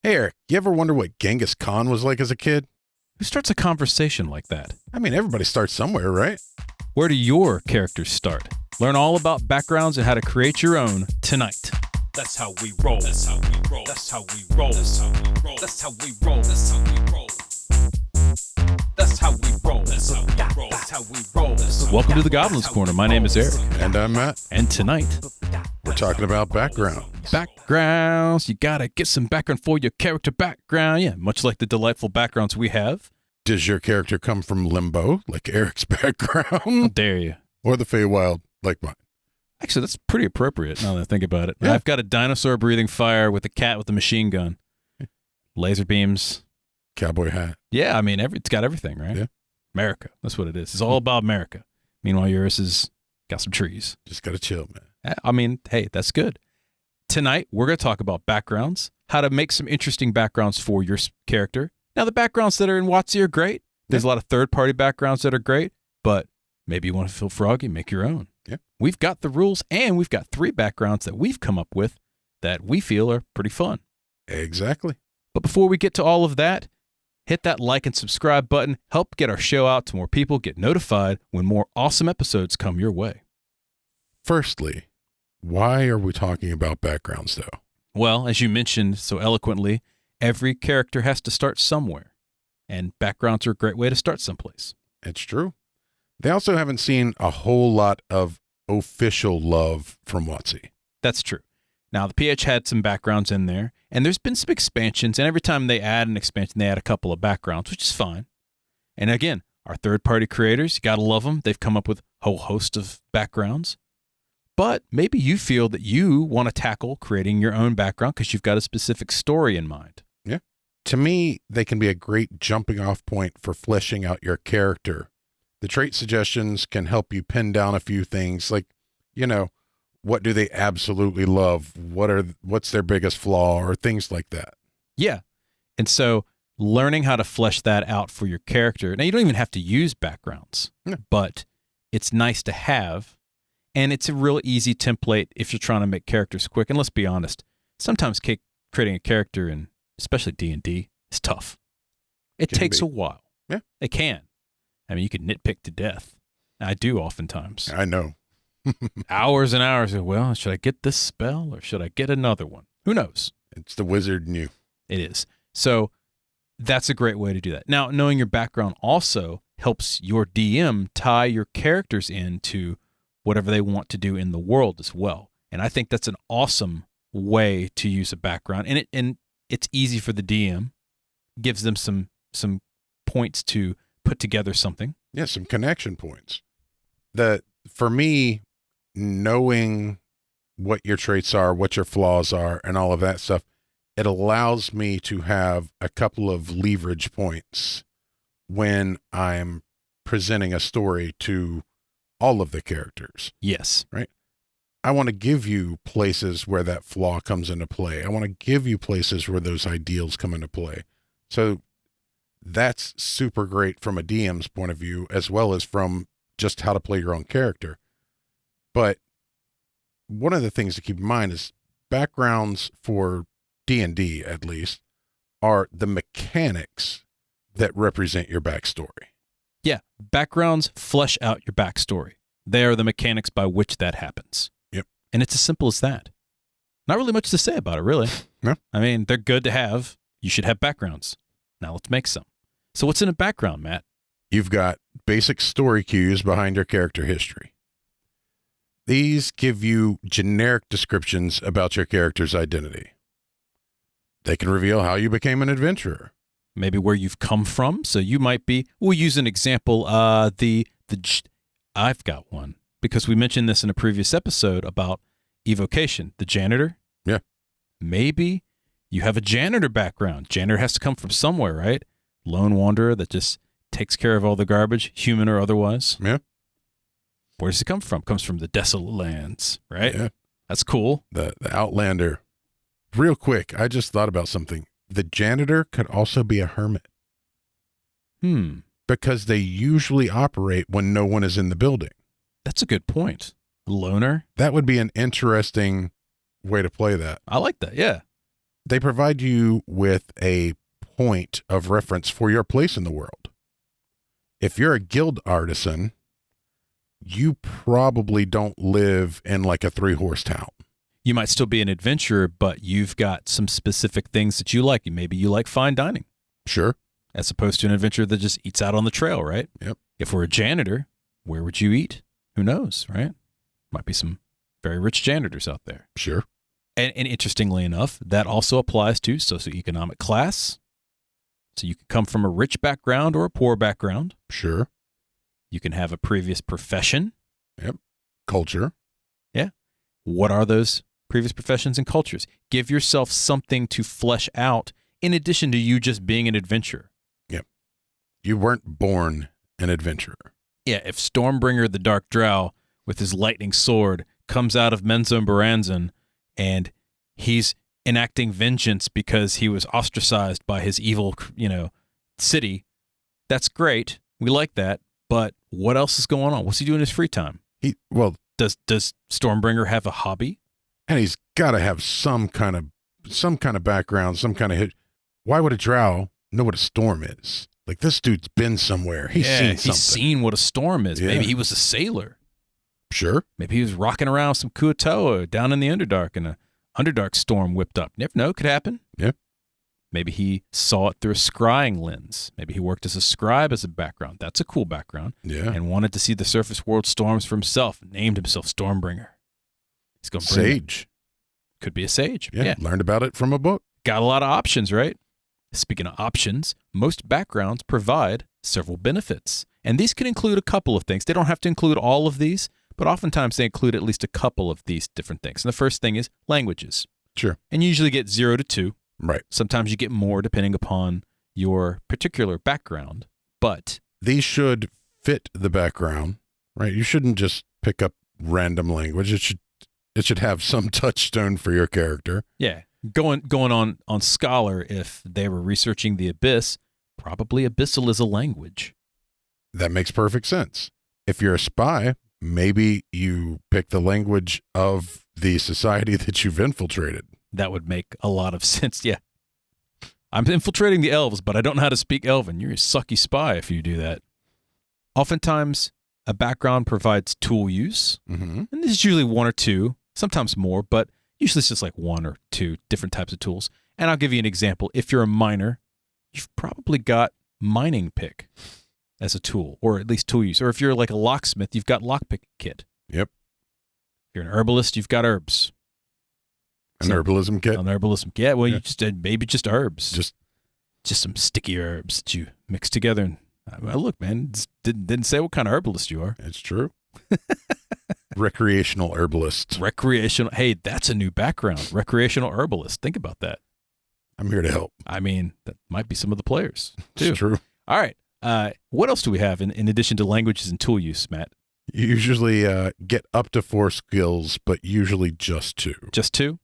Hey, Eric, you ever wonder what Genghis Khan was like as a kid? Who starts a conversation like that? I mean, everybody starts somewhere, right? Where do your characters start? Learn all about backgrounds and how to create your own tonight. That's how we roll. That's how we roll. That's how we roll. That's how we roll. That's how we roll. That's how we roll. That's how we roll. That's how we roll. That's how we roll. Welcome to the Goblin's Corner. My name is Eric. And I'm Matt. And tonight, We're talking about background. backgrounds. You gotta get some background for your character background. Yeah, much like the delightful backgrounds we have. Does your character come from Limbo, like Eric's How background? dare you? Or the Feywild, like mine? Actually, that's pretty appropriate now that I think about it. Yeah. I've got a dinosaur breathing fire with a cat with a machine gun. Laser beams. Cowboy hat. Yeah, I mean, it's got everything, right? Yeah. America. That's what it is. It's all about America. Meanwhile, yours has got some trees. Just gotta chill, man. I mean, hey, that's good. Tonight, we're going to talk about backgrounds, how to make some interesting backgrounds for your character. Now, the backgrounds that are in WotC are great. There's a lot of third-party backgrounds that are great, but maybe you want to feel froggy, make your own. Yeah. We've got the rules, and we've got 3 backgrounds that we've come up with that we feel are pretty fun. Exactly. But before we get to all of that, hit that like and subscribe button. Help get our show out to more people. Get notified when more awesome episodes come your way. Firstly, why are we talking about backgrounds, though? Well, as you mentioned so eloquently, every character has to start somewhere, and backgrounds are a great way to start someplace. It's true. They also haven't seen a whole lot of official love from WotC. That's true. Now, the PH had some backgrounds in there, and there's been some expansions, and every time they add an expansion, they add a couple of backgrounds, which is fine. And again, our third-party creators, you got to love them. They've come up with a whole host of backgrounds. But maybe you feel that you want to tackle creating your own background because you've got a specific story in mind. Yeah. To me, they can be a great jumping off point for fleshing out your character. The trait suggestions can help you pin down a few things like, what do they absolutely love? What's their biggest flaw or things like that? Yeah. And so learning how to flesh that out for your character. Now, you don't even have to use backgrounds, but it's nice to have. And it's a real easy template if you're trying to make characters quick. And let's be honest, sometimes creating a character, and especially D&D, is tough. It takes a while. Yeah. It can. I mean, you can nitpick to death. I do oftentimes. I know. Hours and hours of, well, should I get this spell or should I get another one? Who knows? It's the wizard in you. It is. So that's a great way to do that. Now, knowing your background also helps your DM tie your characters into whatever they want to do in the world as well. And I think that's an awesome way to use a background. And it's easy for the DM, gives them some points to put together something. Yeah, some connection points. For me, knowing what your traits are, what your flaws are, and all of that stuff, it allows me to have a couple of leverage points when I'm presenting a story to all of the characters. Yes. Right? I want to give you places where that flaw comes into play. I want to give you places where those ideals come into play. So that's super great from a DM's point of view, as well as from just how to play your own character. But one of the things to keep in mind is backgrounds for D&D, at least, are the mechanics that represent your backstory. Yeah, backgrounds flesh out your backstory. They are the mechanics by which that happens. Yep. And it's as simple as that. Not really much to say about it, really. No. I mean, they're good to have. You should have backgrounds. Now let's make some. So what's in a background, Matt? You've got basic story cues behind your character history. These give you generic descriptions about your character's identity. They can reveal how you became an adventurer. Maybe where you've come from. So you might be, we'll use an example, I've got one, because we mentioned this in a previous episode about evocation, the janitor. Yeah. Maybe you have a janitor background. Janitor has to come from somewhere, right? Lone wanderer that just takes care of all the garbage, human or otherwise. Yeah. Where does it come from? It comes from the desolate lands, right? Yeah. That's cool. The Outlander. Real quick, I just thought about something. The janitor could also be a hermit. Because they usually operate when no one is in the building. That's a good point. Loner. That would be an interesting way to play that. I like that, yeah. they provide you with a point of reference for your place in the world. If you're a guild artisan, you probably don't live in like a 3-horse town. You might still be an adventurer, but you've got some specific things that you like. Maybe you like fine dining. Sure. As opposed to an adventurer that just eats out on the trail, right? Yep. If we're a janitor, where would you eat? Who knows, right? Might be some very rich janitors out there. Sure. And interestingly enough, that also applies to socioeconomic class. So you can come from a rich background or a poor background. Sure. You can have a previous profession. Yep. Culture. Yeah. What are those previous professions and cultures? Give yourself something to flesh out in addition to you just being an adventurer. Yep. You weren't born an adventurer. Yeah, if Stormbringer the Dark Drow with his lightning sword comes out of Menzo Baranzan and he's enacting vengeance because he was ostracized by his evil, city, that's great. We like that. But what else is going on? What's he doing in his free time? Does Stormbringer have a hobby? And he's got to have some kind of background, some kind of hit. Why would a drow know what a storm is? Like, this dude's been somewhere. He's seen something. He's seen what a storm is. Yeah. Maybe he was a sailor. Sure. Maybe he was rocking around some Kuatoa down in the Underdark and a Underdark storm whipped up. Never know. Could happen. Yeah. Maybe he saw it through a scrying lens. Maybe he worked as a scribe as a background. That's a cool background. Yeah. And wanted to see the surface world storms for himself. Named himself Stormbringer. He's going to bring Sage. Could be a sage. Yeah. Learned about it from a book. Got a lot of options, right? Speaking of options, most backgrounds provide several benefits. And these can include a couple of things. They don't have to include all of these, but oftentimes they include at least a couple of these different things. And the first thing is languages. Sure. And you usually get 0 to 2. Right. Sometimes you get more depending upon your particular background. But these should fit the background, right? You shouldn't just pick up random language. It should have some touchstone for your character. Yeah. Going on Scholar, if they were researching the Abyss, probably Abyssal is a language. That makes perfect sense. If you're a spy, maybe you pick the language of the society that you've infiltrated. That would make a lot of sense, yeah. I'm infiltrating the elves, but I don't know how to speak Elven. You're a sucky spy if you do that. Oftentimes, a background provides tool use, Mm-hmm. and this is usually 1 or 2, sometimes more, but usually it's just like 1 or 2 different types of tools. And I'll give you an example. If you're a miner, you've probably got mining pick as a tool, or at least tool use. Or if you're like a locksmith, you've got lockpick kit. Yep. If you're an herbalist, you've got herbs. An herbalism kit. An herbalism kit. Well, Yeah. you just maybe just herbs. Just some sticky herbs that you mix together. And well, look, man, didn't say what kind of herbalist you are. It's true. Recreational herbalist. Recreational. Hey, that's a new background. Recreational herbalist. Think about that. I'm here to help. I mean, that might be some of the players too. It's true. All right. What else do we have in addition to languages and tool use, Matt? You usually get up to 4 skills, but usually just 2. Just 2?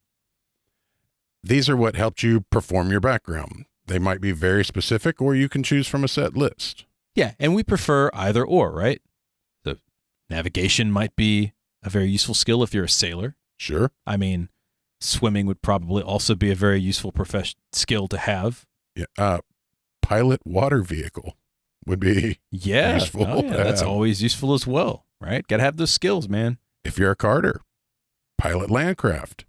These are what helped you perform your background. They might be very specific, or you can choose from a set list. Yeah, and we prefer either or, right? So navigation might be a very useful skill if you're a sailor. Sure. I mean, swimming would probably also be a very useful skill to have. Yeah. Pilot water vehicle would be useful. Oh, yeah, that's always useful as well, right? Got to have those skills, man. If you're a carter, pilot landcraft,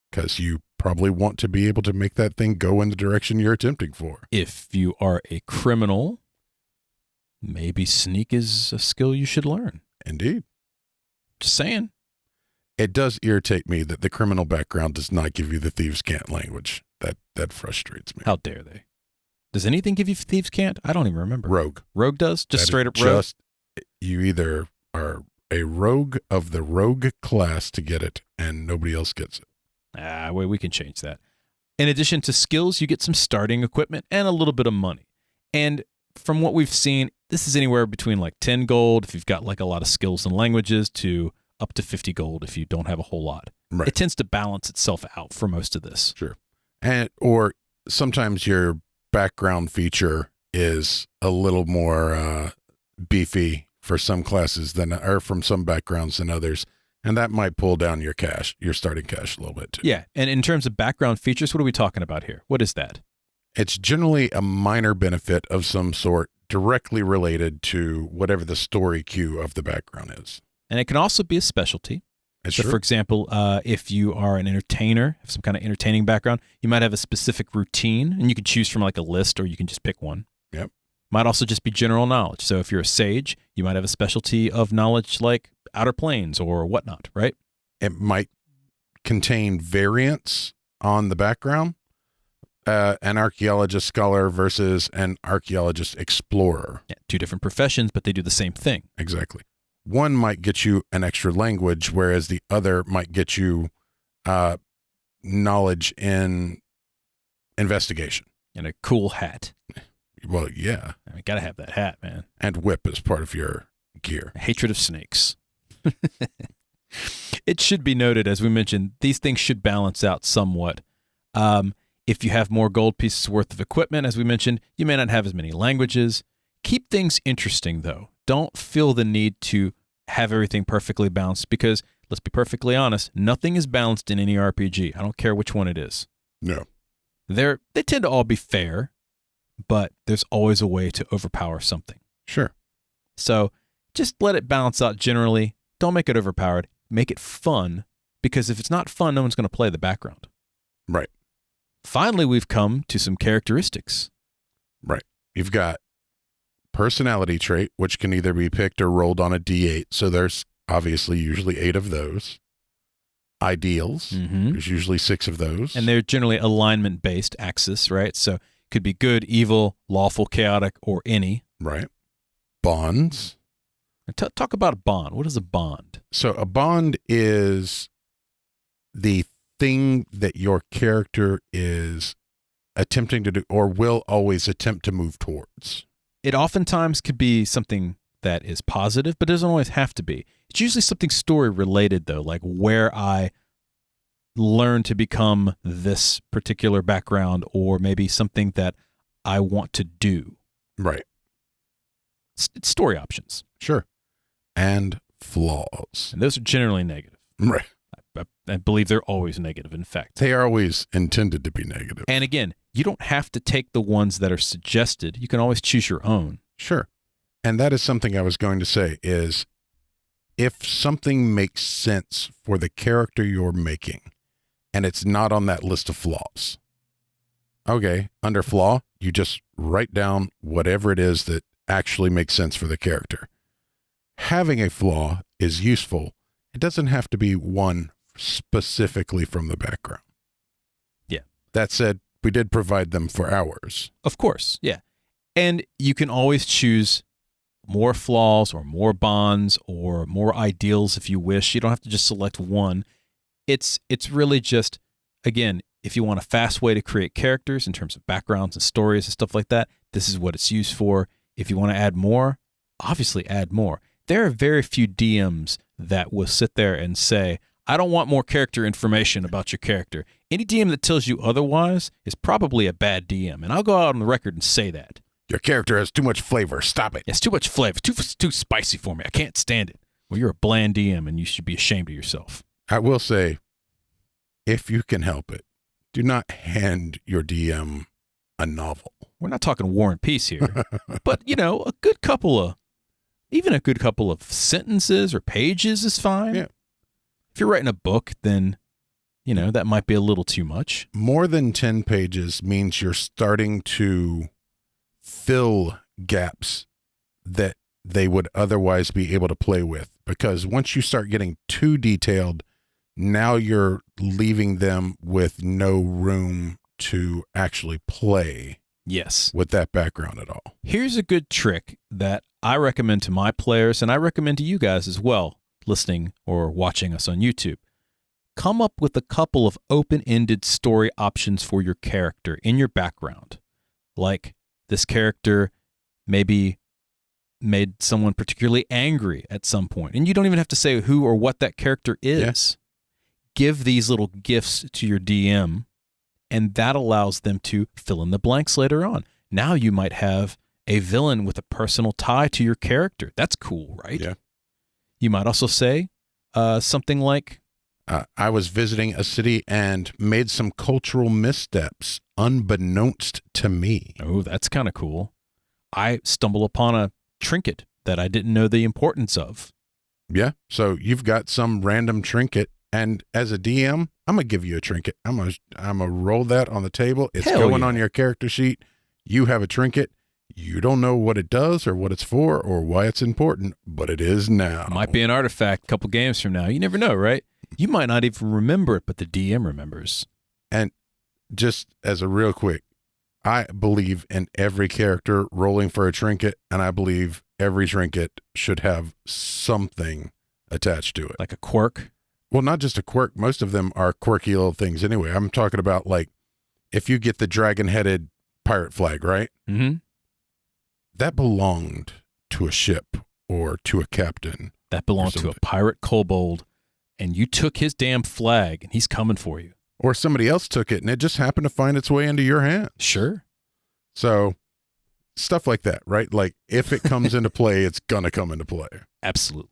because you probably want to be able to make that thing go in the direction you're attempting for. If you are a criminal, maybe sneak is a skill you should learn. Indeed. Just saying. It does irritate me that the criminal background does not give you the thieves' cant language. That frustrates me. How dare they? Does anything give you thieves' cant? I don't even remember. Rogue. Rogue does? Just That straight is up rogue? just, you either are a rogue of the rogue class to get it, and nobody else gets it. Well, we can change that. In addition to skills, you get some starting equipment and a little bit of money. And from what we've seen, this is anywhere between like 10 gold if you've got like a lot of skills and languages to up to 50 gold if you don't have a whole lot. Right. It tends to balance itself out for most of this. Sure. Or sometimes your background feature is a little more beefy for some classes or from some backgrounds than others. And that might pull down your starting cash a little bit too. Yeah. And in terms of background features, what are we talking about here? What is that? It's generally a minor benefit of some sort directly related to whatever the story cue of the background is. And it can also be a specialty. It's So, true. for example, if you are an entertainer, have some kind of entertaining background, you might have a specific routine, and you can choose from like a list, or you can just pick one. Yep. Might also just be general knowledge. So if you're a sage, you might have a specialty of knowledge like outer planes or whatnot, right? It might contain variants on the background. An archaeologist scholar versus an archaeologist explorer. Yeah, two different professions, but they do the same thing. Exactly. One might get you an extra language, whereas the other might get you knowledge in investigation. And a cool hat. Well, yeah. I mean, gotta have that hat, man. And whip is part of your gear. Hatred of snakes. It should be noted, as we mentioned, these things should balance out somewhat. If you have more gold pieces worth of equipment, as we mentioned, you may not have as many languages. Keep things interesting, though. Don't feel the need to have everything perfectly balanced because, let's be perfectly honest, nothing is balanced in any RPG. I don't care which one it is. No. They tend to all be fair, but there's always a way to overpower something. Sure. So just let it balance out generally. Don't make it overpowered. Make it fun, because if it's not fun, no one's going to play the background. Right. Finally, we've come to some characteristics. Right. You've got personality trait, which can either be picked or rolled on a D8. So there's obviously usually 8 of those. Ideals. Mm-hmm. There's usually 6 of those. And they're generally alignment-based axis, right? So it could be good, evil, lawful, chaotic, or any. Right. Bonds. Talk about a bond. What is a bond? So a bond is the thing that your character is attempting to do or will always attempt to move towards. It oftentimes could be something that is positive, but it doesn't always have to be. It's usually something story related, though, like where I learn to become this particular background, or maybe something that I want to do. Right. It's story options. Sure. And flaws. And those are generally negative. Right. I believe they're always negative, in fact. They are always intended to be negative. And again, you don't have to take the ones that are suggested. You can always choose your own. Sure. And that is something I was going to say is if something makes sense for the character you're making and it's not on that list of flaws, okay, under flaw, you just write down whatever it is that actually makes sense for the character. Having a flaw is useful. It doesn't have to be one specifically from the background. Yeah. That said, we did provide them for ours. Of course, yeah. And you can always choose more flaws or more bonds or more ideals if you wish. You don't have to just select one. It's really just, again, if you want a fast way to create characters in terms of backgrounds and stories and stuff like that, this is what it's used for. If you want to add more, obviously add more. There are very few DMs that will sit there and say, I don't want more character information about your character. Any DM that tells you otherwise is probably a bad DM, and I'll go out on the record and say that. Your character has too much flavor. Stop it. It's too much flavor. Too spicy for me. I can't stand it. Well, you're a bland DM, and you should be ashamed of yourself. I will say, if you can help it, do not hand your DM a novel. We're not talking War and Peace here, but, a good couple of sentences or pages is fine. Yeah. If you're writing a book, then, that might be a little too much. More than 10 pages means you're starting to fill gaps that they would otherwise be able to play with. Because once you start getting too detailed, now you're leaving them with no room to actually play. Yes. With that background at all. Here's a good trick that I recommend to my players, and I recommend to you guys as well, listening or watching us on YouTube. Come up with a couple of open-ended story options for your character in your background. Like, this character maybe made someone particularly angry at some point, and you don't even have to say who or what that character is. Yeah. Give these little gifts to your DM, and that allows them to fill in the blanks later on. Now you might have a villain with a personal tie to your character. That's cool, right? Yeah. You might also say, something like? I was visiting a city and made some cultural missteps unbeknownst to me. Oh, that's kind of cool. I stumble upon a trinket that I didn't know the importance of. Yeah. So you've got some random trinket, and as a DM, I'm gonna give you a trinket. I'm gonna roll that on the table. It's Hell going yeah. on your character sheet. You have a trinket. You don't know what it does or what it's for or why it's important, but it is now. Might be an artifact a couple games from now. You never know, right? You might not even remember it, but the DM remembers. And just as a real quick, I believe in every character rolling for a trinket, and I believe every trinket should have something attached to it. Like a quirk. Well, not just a quirk. Most of them are quirky little things anyway. I'm talking about, like, if you get the dragon-headed pirate flag, right? Mm-hmm. That belonged to a ship or to a captain. That belonged to a pirate kobold, and you took his damn flag, and he's coming for you. Or somebody else took it, and it just happened to find its way into your hand. Sure. So stuff like that, right? Like, if it comes into play, it's going to come into play. Absolutely.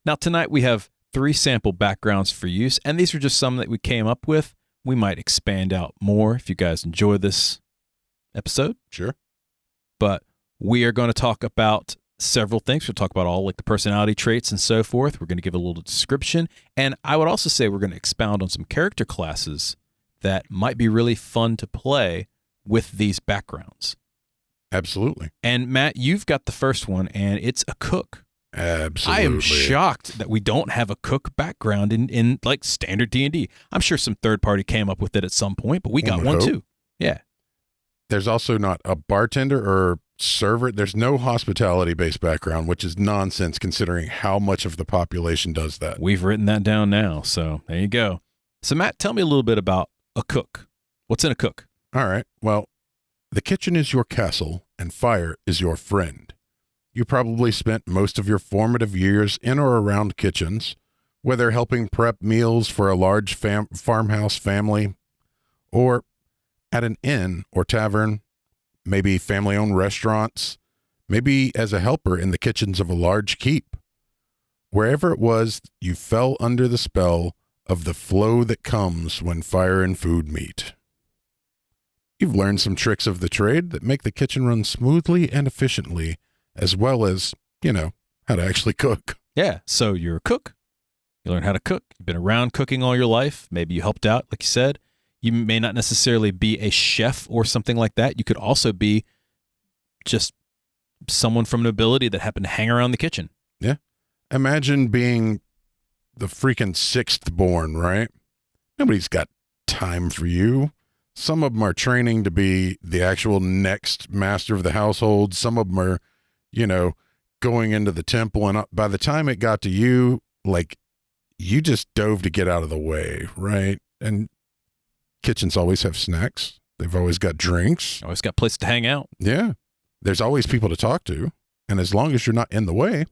Now, tonight we have 3 sample backgrounds for use, and these are just some that we came up with. We might expand out more if you guys enjoy this episode. Sure. But we are going to talk about several things. We'll talk about all like the personality traits and so forth. We're going to give a little description. And I would also say we're going to expound on some character classes that might be really fun to play with these backgrounds. Absolutely. And Matt, you've got the first one, and it's a cook. Absolutely. I am shocked that we don't have a cook background in like standard D&D. I'm sure some third party came up with it at some point, but we got one too. Yeah. There's also not a bartender or server. There's no hospitality-based background, which is nonsense considering how much of the population does that. We've written that down now, so there you go. So Matt, tell me a little bit about a cook. What's in a cook? All right. Well, the kitchen is your castle and fire is your friend. You probably spent most of your formative years in or around kitchens, whether helping prep meals for a large farmhouse family or at an inn or tavern, maybe family-owned restaurants, maybe as a helper in the kitchens of a large keep. Wherever it was, you fell under the spell of the flow that comes when fire and food meet. You've learned some tricks of the trade that make the kitchen run smoothly and efficiently, as well as, how to actually cook. Yeah, so you're a cook. You learn how to cook. You've been around cooking all your life. Maybe you helped out, like you said. You may not necessarily be a chef or something like that. You could also be just someone from nobility that happened to hang around the kitchen. Yeah. Imagine being the freaking 6th born, right? Nobody's got time for you. Some of them are training to be the actual next master of the household. Some of them are, going into the temple. And by the time it got to you, like, you just dove to get out of the way, right? And kitchens always have snacks. They've always got drinks. Always got a place to hang out. Yeah. There's always people to talk to. And as long as you're not in the way,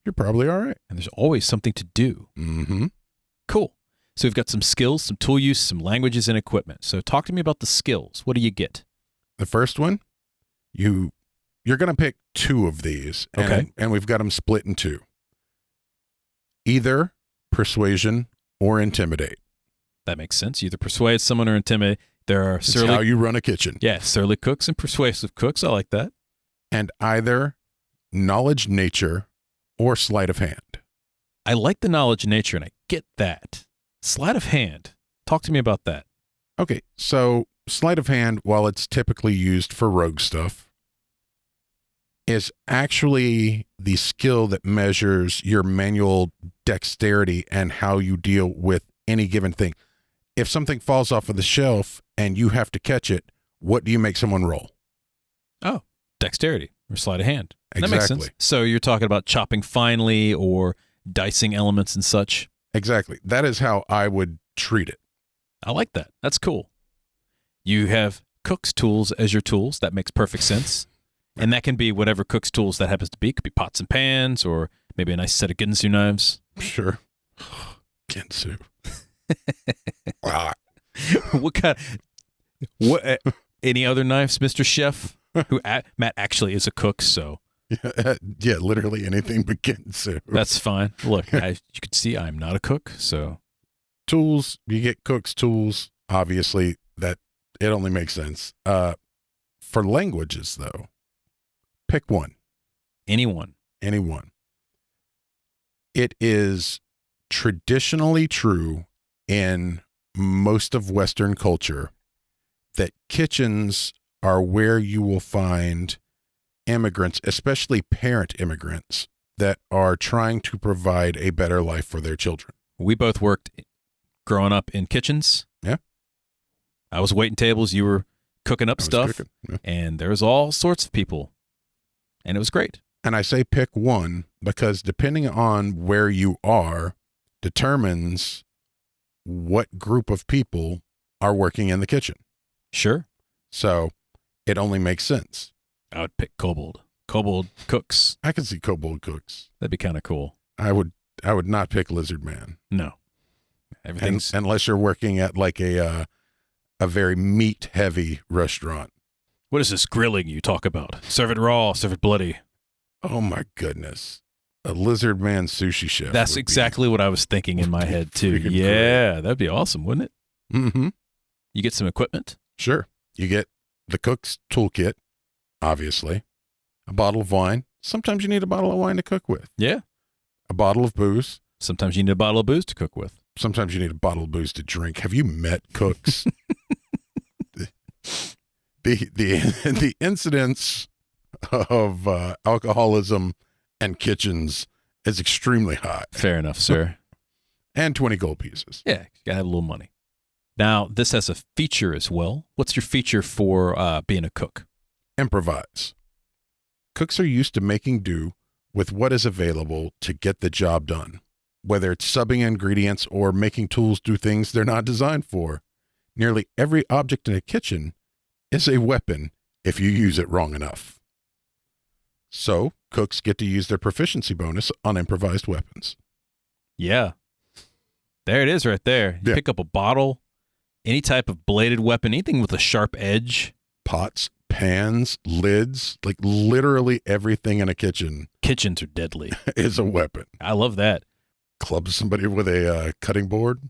you're probably all right. And there's always something to do. Mm-hmm. Cool. So we've got some skills, some tool use, some languages, and equipment. So talk to me about the skills. What do you get? The first one, you're going to pick 2 of these. Okay. And we've got them split in 2. Either persuasion or intimidate. That makes sense. You either persuade someone or intimidate. There are It's how you run a kitchen. Yeah, surly cooks and persuasive cooks. I like that. And either knowledge nature or sleight of hand. I like the knowledge nature, and I get that. Sleight of hand. Talk to me about that. Okay, so sleight of hand, while it's typically used for rogue stuff, is actually the skill that measures your manual dexterity and how you deal with any given thing. If something falls off of the shelf and you have to catch it, what do you make someone roll? Oh, dexterity or sleight of hand. That Exactly. makes sense. So you're talking about chopping finely or dicing elements and such. Exactly. That is how I would treat it. I like that. That's cool. You have cook's tools as your tools. That makes perfect sense. And that can be whatever cook's tools that happens to be. It could be pots and pans or maybe a nice set of Ginsu knives. Sure. Ginsu. What any other knives, Mr. Chef? Matt actually is a cook, so Yeah, literally anything but kintsu. That's fine. Look, you can see I'm not a cook, so Tools, you get cook's tools. Obviously, that it only makes sense. For languages, though, pick one. anyone. Anyone. It is traditionally true in most of Western culture that kitchens are where you will find immigrants, especially parent immigrants, that are trying to provide a better life for their children. We both worked growing up in kitchens. Yeah. I was waiting tables. You were cooking up I was stuff. cooking, yeah. And there was all sorts of people. And it was great. And I say pick one because depending on where you are determines what group of people are working in the kitchen. Sure. So it only makes sense. I would pick kobold. Kobold cooks. I can see kobold cooks. That'd be kind of cool. I would not pick lizard man. No. Everything's Unless you're working at like a very meat heavy restaurant. What is this grilling you talk about? Serve it raw, serve it bloody. Oh my goodness. A lizard man sushi chef. That's exactly what I was thinking in my head too. freaking Yeah, that'd be awesome, wouldn't it? Mm-hmm. You get some equipment. Sure. You get the cook's toolkit, obviously. A bottle of wine. Sometimes you need a bottle of wine to cook with. Yeah. A bottle of booze. Sometimes you need a bottle of booze to cook with. Sometimes you need a bottle of booze to drink. Have you met cooks? the incidence of alcoholism and kitchens is extremely high. Fair enough, sir. And 20 gold pieces. Yeah, you gotta have a little money. Now, this has a feature as well. What's your feature for being a cook? Improvise. Cooks are used to making do with what is available to get the job done, whether it's subbing ingredients or making tools do things they're not designed for. Nearly every object in a kitchen is a weapon if you use it wrong enough. So, cooks get to use their proficiency bonus on improvised weapons. Yeah. There it is right there. You Yeah. pick up a bottle, any type of bladed weapon, anything with a sharp edge. Pots, pans, lids, like literally everything in a kitchen Kitchens are deadly. is a weapon. I love that. Club somebody with a cutting board.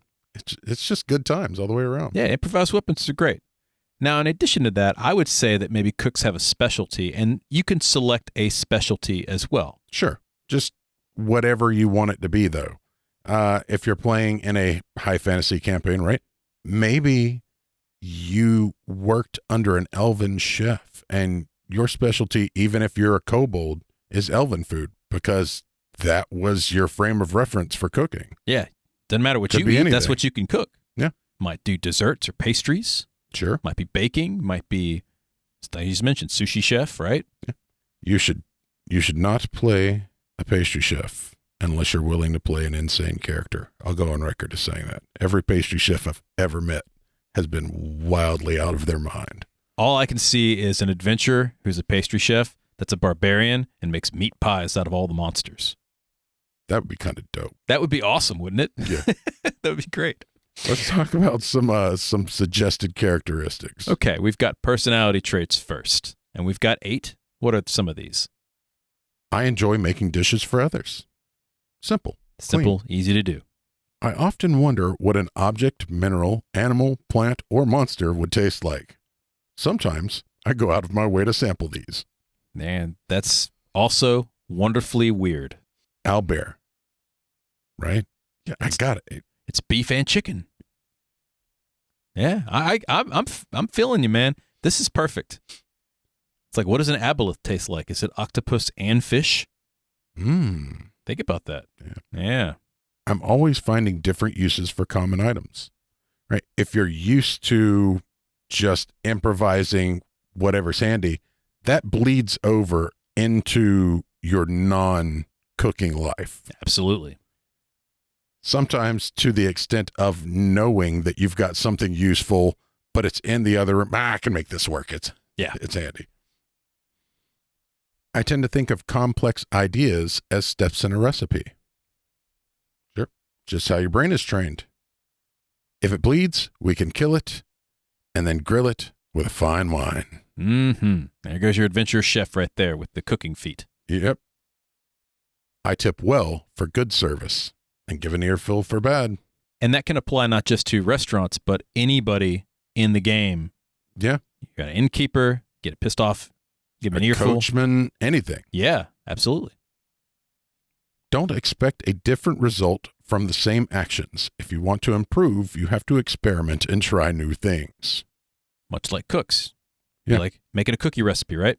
It's just good times all the way around. Yeah, improvised weapons are great. Now, in addition to that, I would say that maybe cooks have a specialty, and you can select a specialty as well. Sure. Just whatever you want it to be, though. If you're playing in a high fantasy campaign, right? Maybe you worked under an elven chef and your specialty, even if you're a kobold, is elven food because that was your frame of reference for cooking. Yeah, doesn't matter what Could you be eat, that's anything. what you can cook. Yeah. Might do desserts or pastries, Sure. might be baking, might be, you just mentioned sushi chef, right? You should not play a pastry chef unless you're willing to play an insane character. I'll go on record as saying that. Every pastry chef I've ever met has been wildly out of their mind. All I can see is an adventurer who's a pastry chef that's a barbarian and makes meat pies out of all the monsters. That would be kind of dope. That would be awesome, wouldn't it? Yeah. That would be great. Let's talk about some suggested characteristics. Okay, we've got personality traits first, and we've got 8. What are some of these? I enjoy making dishes for others. Simple. Simple, easy to do. I often wonder what an object, mineral, animal, plant, or monster would taste like. Sometimes I go out of my way to sample these. And that's also wonderfully weird. Owlbear. Right? Yeah, I got it. It's beef and chicken. Yeah, I'm feeling you, man. This is perfect. It's like, what does an aboleth taste like? Is it octopus and fish? Think about that. Yeah. I'm always finding different uses for common items, right? If you're used to just improvising whatever's handy, that bleeds over into your non-cooking life. Absolutely. Sometimes to the extent of knowing that you've got something useful, but it's in the other room. I can make this work. It's handy. I tend to think of complex ideas as steps in a recipe. Sure. Just how your brain is trained. If it bleeds, we can kill it and then grill it with a fine wine. There goes your adventure chef right there with the cooking feat. Yep. I tip well for good service and give an earful for bad. And that can apply not just to restaurants, but anybody in the game. Yeah. You got an innkeeper, get pissed off, give him an A earful. coachman, anything. Yeah, absolutely. Don't expect a different result from the same actions. If you want to improve, you have to experiment and try new things. Much like cooks. Yeah. You're like making a cookie recipe, right?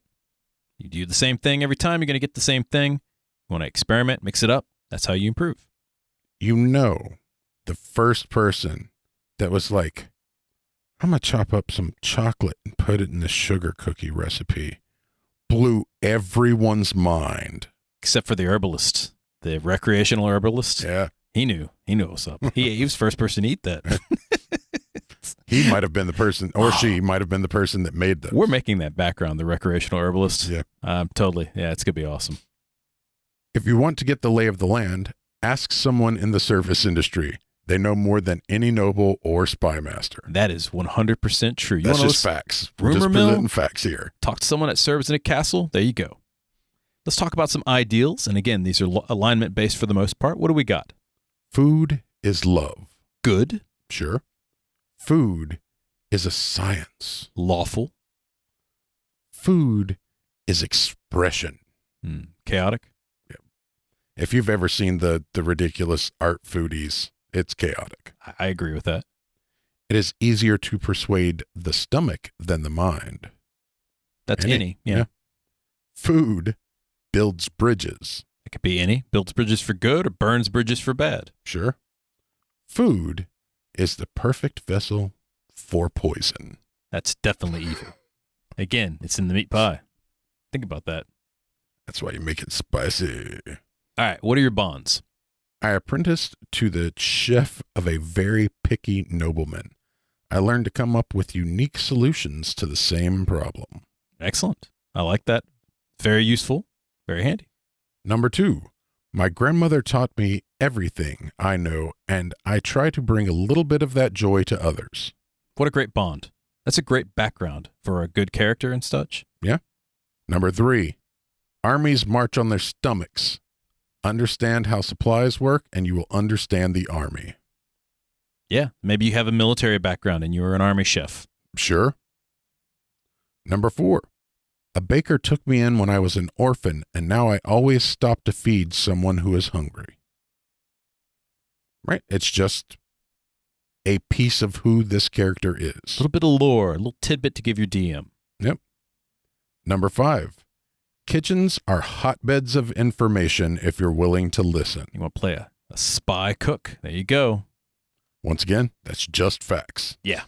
You do the same thing every time, you're going to get the same thing. You want to experiment, mix it up. That's how you improve. You know, the first person that was like, I'm going to chop up some chocolate and put it in the sugar cookie recipe, blew everyone's mind. Except for the herbalist, the recreational herbalist. Yeah. He knew what's up. He was the first person to eat that. He might have been the person, or she might have been the person that made that. We're making that background, the recreational herbalist. Yeah. Totally. Yeah, it's going to be awesome. If you want to get the lay of the land, ask someone in the service industry. They know more than any noble or spy master. That is 100% true. That's just facts. We're rumor just mill? presenting facts here. Talk to someone that serves in a castle. There you go. Let's talk about some ideals. And again, these are alignment based for the most part. What do we got? Food is love. Good. Sure. Food is a science. Lawful. Food is expression. Chaotic. If you've ever seen the ridiculous art foodies, it's chaotic. I agree with that. It is easier to persuade the stomach than the mind. That's any. Yeah. Food builds bridges. It could be any. Builds bridges for good or burns bridges for bad. Sure. Food is the perfect vessel for poison. That's definitely evil. Again, it's in the meat pie. Think about that. That's why you make it spicy. All right. What are your bonds? I apprenticed to the chef of a very picky nobleman. I learned to come up with unique solutions to the same problem. Excellent. I like that. Very useful. Very handy. Number 2, my grandmother taught me everything I know, and I try to bring a little bit of that joy to others. What a great bond. That's a great background for a good character and such. Yeah. Number 3, armies march on their stomachs. Understand how supplies work, and you will understand the army. Yeah. Maybe you have a military background and you were an army chef. Sure. Number 4, a baker took me in when I was an orphan, and now I always stop to feed someone who is hungry. Right? It's just a piece of who this character is. A little bit of lore, a little tidbit to give your DM. Yep. Number 5, kitchens are hotbeds of information if you're willing to listen. You want to play a spy cook? There you go. Once again, that's just facts. Yeah.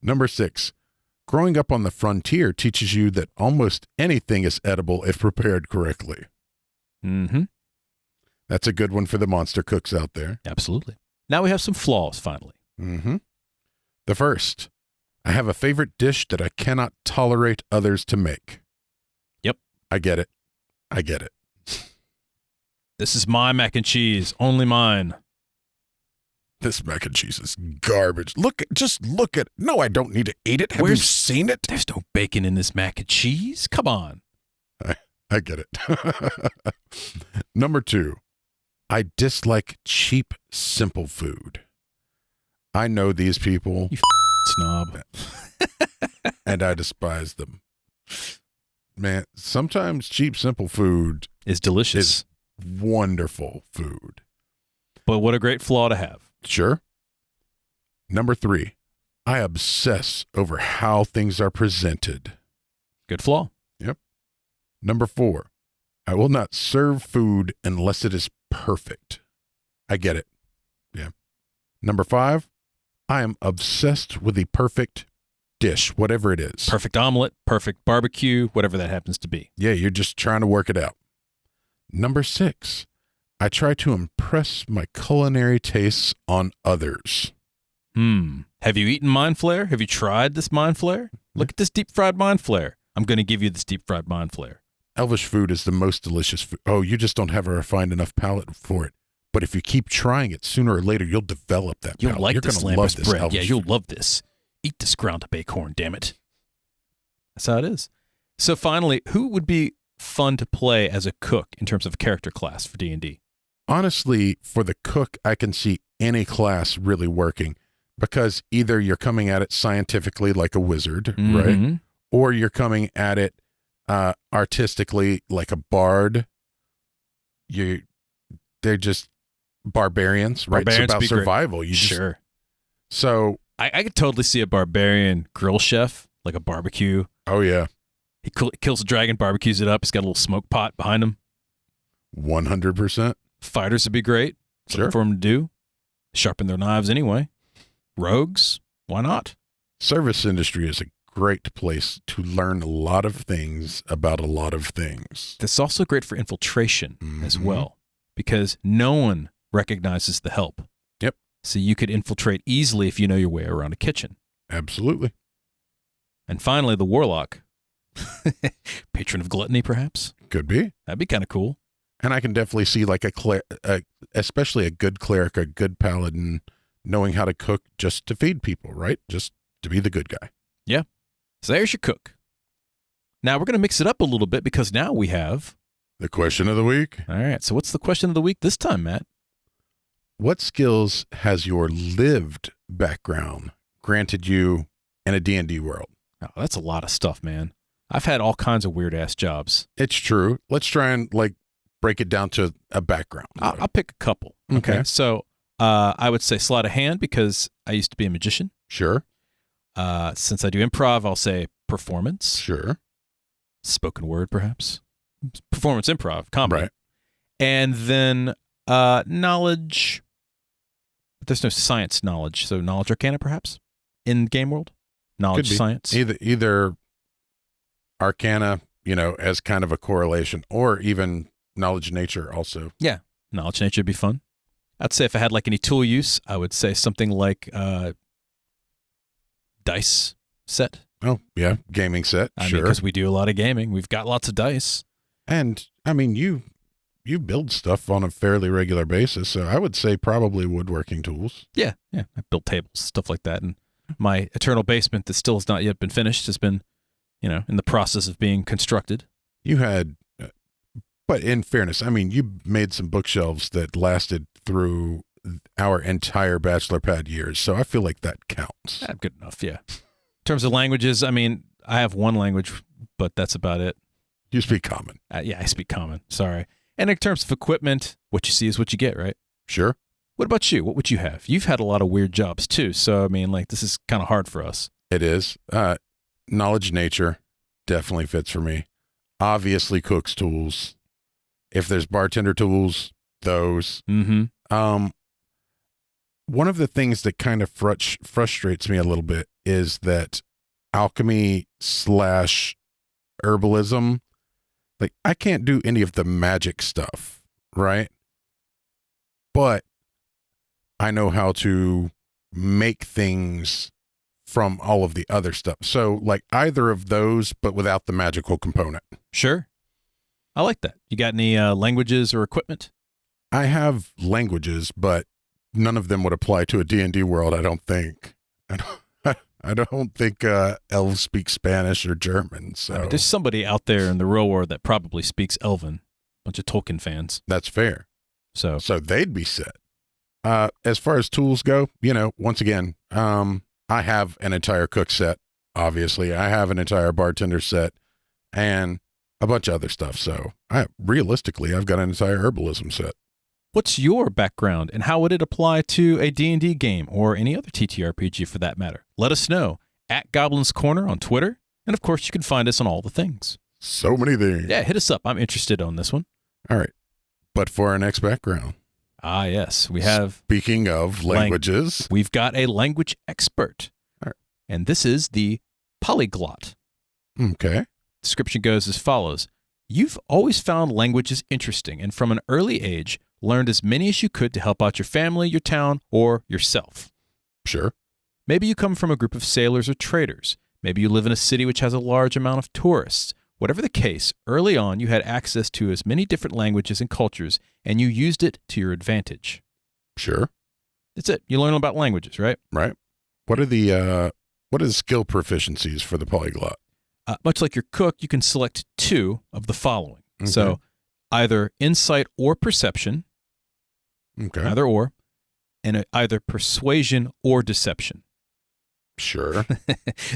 Number 6, growing up on the frontier teaches you that almost anything is edible if prepared correctly. Mm-hmm. That's a good one for the monster cooks out there. Absolutely. Now we have some flaws, finally. Mm-hmm. The first, I have a favorite dish that I cannot tolerate others to make. Yep. I get it. This is my mac and cheese, only mine. This mac and cheese is garbage. Just look at it. No, I don't need to eat it. Have you seen it? There's no bacon in this mac and cheese. Come on. I get it. Number 2, I dislike cheap, simple food. I know these people. You snob. And I despise them. Man, sometimes cheap, simple food Is delicious. is wonderful food. But what a great flaw to have. Sure. Number 3, I obsess over how things are presented. Good flaw. Yep. Number 4, I will not serve food unless it is perfect. I get it. Yeah. Number 5, I am obsessed with the perfect dish, whatever it is. Perfect omelet, perfect barbecue, whatever that happens to be. Yeah, you're just trying to work it out. Number 6, I try to impress my culinary tastes on others. Have you eaten mind flare? Have you tried this mind flare? Look at this deep fried mind flare. I'm going to give you this deep fried mind flare. Elvish food is the most delicious food. Oh, you just don't have a refined enough palate for it. But if you keep trying it, sooner or later, you'll develop that You'll palate. like You're this gonna love Lambert's this bread. Elvish Yeah, you'll food. love this. Eat this ground up acorn, damn it. That's how it is. So finally, who would be fun to play as a cook in terms of character class for D&D? Honestly, for the cook, I can see any class really working because either you're coming at it scientifically like a wizard, right? Or you're coming at it artistically like a bard. They're just barbarians, right? Barbarians It's about be great. survival. Sure. So, I could totally see a barbarian grill chef, like a barbecue. oh yeah, He kills a dragon, barbecues it up. He's got a little smoke pot behind him. 100%. Fighters would be great. Something Sure. for them to do. Sharpen their knives anyway. Rogues, why not? Service industry is a great place to learn a lot of things about a lot of things. That's also great for infiltration as Mhm. well, because no one recognizes the help. Yep. So you could infiltrate easily if you know your way around a kitchen. Absolutely. And finally, the Warlock. Patron of gluttony, perhaps? Could be. That'd be kind of cool. And I can definitely see like especially a good cleric, a good paladin, knowing how to cook just to feed people, right? Just to be the good guy. So there's your cook. Now we're going to mix it up a little bit because now we have... The question of the week. All right, so what's the question of the week this time, Matt? What skills has your lived background granted you in a D&D world? Oh, that's a lot of stuff, man. I've had all kinds of weird-ass jobs. It's true. Let's try and break it down to a background. I'll pick a couple. Okay. So I would say sleight of hand because I used to be a magician. Sure. Since I do improv, I'll say performance. Sure. Spoken word, perhaps. Performance improv, comedy. Right. And then knowledge. But there's no science knowledge. So knowledge arcana, perhaps, in game world. Knowledge Could be. science. Either arcana, as kind of a correlation, or even knowledge nature also. Yeah. Knowledge nature would be fun. I'd say if I had any tool use, I would say something like dice set. Oh, yeah. Gaming set. I mean, Sure. because we do a lot of gaming. We've got lots of dice. And I mean, you build stuff on a fairly regular basis. So I would say probably woodworking tools. Yeah. I built tables, stuff like that. And my eternal basement that still has not yet been finished has been, in the process of being constructed. You had, but in fairness, I mean, you made some bookshelves that lasted through our entire bachelor pad years. So I feel like that counts. Good enough, yeah. In terms of languages, I mean, I have one language, but that's about it. You speak common. Yeah, I speak common. Sorry. And in terms of equipment, what you see is what you get, right? Sure. What about you? What would you have? You've had a lot of weird jobs too. So, I mean, this is kind of hard for us. It is. Knowledge nature definitely fits for me. Obviously, cook's tools. If there's bartender tools, those. Mm-hmm. One of the things that kind of frustrates me a little bit is that alchemy / herbalism, I can't do any of the magic stuff, right? But I know how to make things from all of the other stuff. So either of those, but without the magical component. Sure. I like that. You got any languages or equipment? I have languages, but none of them would apply to a D&D world, I don't think. I don't think elves speak Spanish or German. So I mean, there's somebody out there in the real world that probably speaks Elven. Bunch of Tolkien fans. that's fair. So So they'd be set. As far as tools go, once again, I have an entire cook set, obviously. I have an entire bartender set and a bunch of other stuff. So realistically, I've got an entire herbalism set. what's your background and how would it apply to a D&D game or any other TTRPG for that matter? Let us know at Goblin's Corner on Twitter. And of course, you can find us on all the things. So many things. Yeah, hit us up. I'm interested on this one. All right. But for our next background, Ah, yes. We have, speaking of languages, we've got a language expert. All right. And this is the Polyglot. okay. Description goes as follows. You've always found languages interesting and from an early age learned as many as you could to help out your family, your town, or yourself. Sure. Maybe you come from a group of sailors or traders. Maybe you live in a city which has a large amount of tourists. Whatever the case, early on you had access to as many different languages and cultures, and you used it to your advantage. Sure. That's it. You learn about languages, right? Right. What are the skill proficiencies for the polyglot? Much like your cook, you can select two of the following. Okay. So either insight or perception, Okay. either or, and either persuasion or deception. Sure.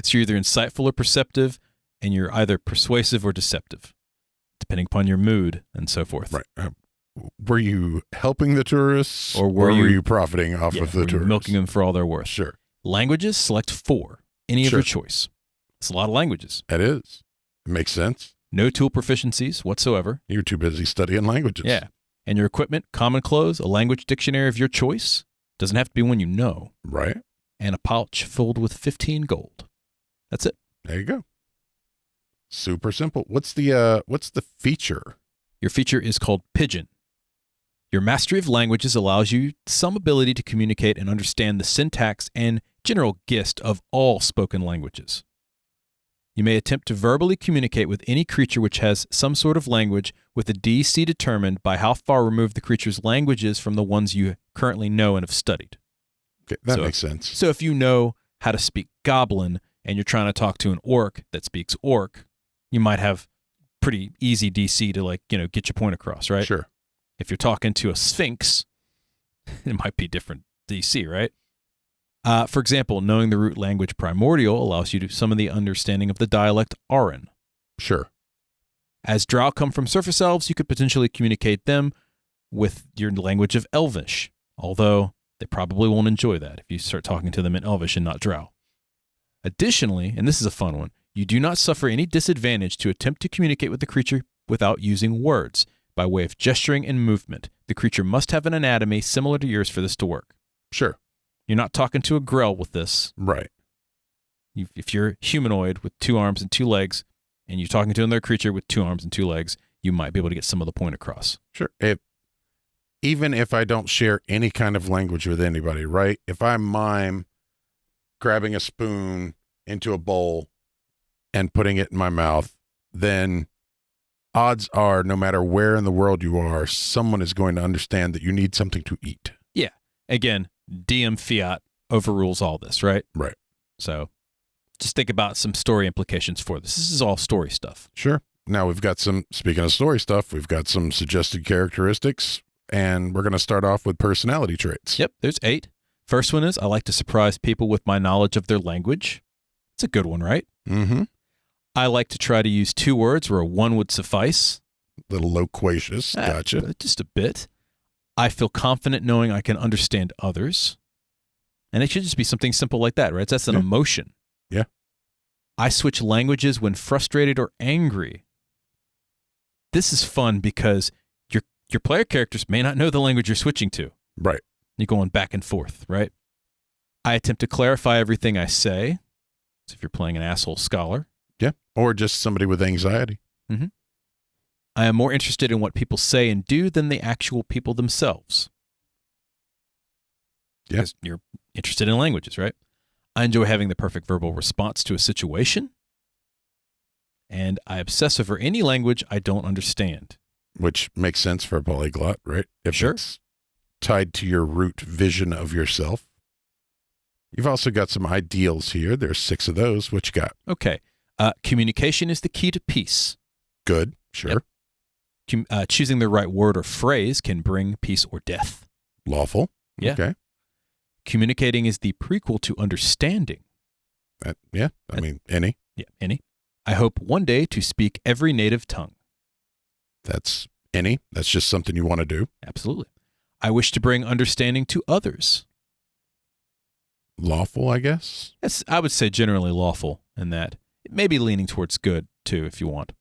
So you're either insightful or perceptive, and you're either persuasive or deceptive, depending upon your mood and so forth. Right. Were you helping the tourists, Or were were you- you profiting off of the were you tourists? milking them for all they're worth. Sure. Languages, select 4, any of Sure. your choice. It's a lot of languages. It is. It makes sense. No tool proficiencies whatsoever. You're too busy studying languages. Yeah. And your equipment, common clothes, a language dictionary of your choice. Doesn't have to be one you know. Right. And a pouch filled with 15 gold. That's it. There you go. Super simple. What's the feature? Your feature is called Pigeon. Your mastery of languages allows you some ability to communicate and understand the syntax and general gist of all spoken languages. You may attempt to verbally communicate with any creature which has some sort of language with a DC determined by how far removed the creature's language is from the ones you currently know and have studied. Okay, that So- makes sense. So if you know how to speak Goblin and you're trying to talk to an orc that speaks orc, you might have pretty easy DC to get your point across, right? Sure. If you're talking to a sphinx, it might be different DC, right? For example, knowing the root language primordial allows you to some of the understanding of the dialect Aran. Sure. As drow come from surface elves, you could potentially communicate them with your language of Elvish, although they probably won't enjoy that if you start talking to them in Elvish and not drow. Additionally, and this is a fun one, you do not suffer any disadvantage to attempt to communicate with the creature without using words. By way of gesturing and movement, the creature must have an anatomy similar to yours for this to work. Sure. You're not talking to a grell with this. Right. If you're humanoid with 2 arms and 2 legs, and you're talking to another creature with 2 arms and 2 legs, you might be able to get some of the point across. Sure. Even if I don't share any kind of language with anybody, right? If I mime grabbing a spoon into a bowl and putting it in my mouth, then odds are no matter where in the world you are, someone is going to understand that you need something to eat. Yeah. Again, DM fiat overrules all this, right? Right. So just think about some story implications for this. This is all story stuff. Sure. Now we've got speaking of story stuff, we've got some suggested characteristics, and we're going to start off with personality traits. Yep, there's 8. First one is I like to surprise people with my knowledge of their language. It's a good one, right? Mm-hmm. I like to try to use 2 words where 1 would suffice. Little loquacious. Gotcha. Just a bit. I feel confident knowing I can understand others. And it should just be something simple like that, right? That's an Yeah. emotion. Yeah. I switch languages when frustrated or angry. This is fun because your player characters may not know the language you're switching to. Right. You're going back and forth, right? I attempt to clarify everything I say. So if you're playing an asshole scholar. Yeah. Or just somebody with anxiety. I am more interested in what people say and do than the actual people themselves. Yeah. Because you're interested in languages, right? I enjoy having the perfect verbal response to a situation. And I obsess over any language I don't understand. Which makes sense for a polyglot, right? If Sure. it's tied to your root vision of yourself. You've also got some ideals here. There's 6 of those. What you got? Okay. Communication is the key to peace. Good. Sure. Yep. Choosing the right word or phrase can bring peace or death. Lawful. Yeah. Okay. Communicating is the prequel to understanding. Yeah. I mean, any. Yeah, any. I hope one day to speak every native tongue. That's any. That's just something you want to do. Absolutely. I wish to bring understanding to others. Lawful, I guess. I would say generally lawful in that. It may be leaning towards good, too, if you want.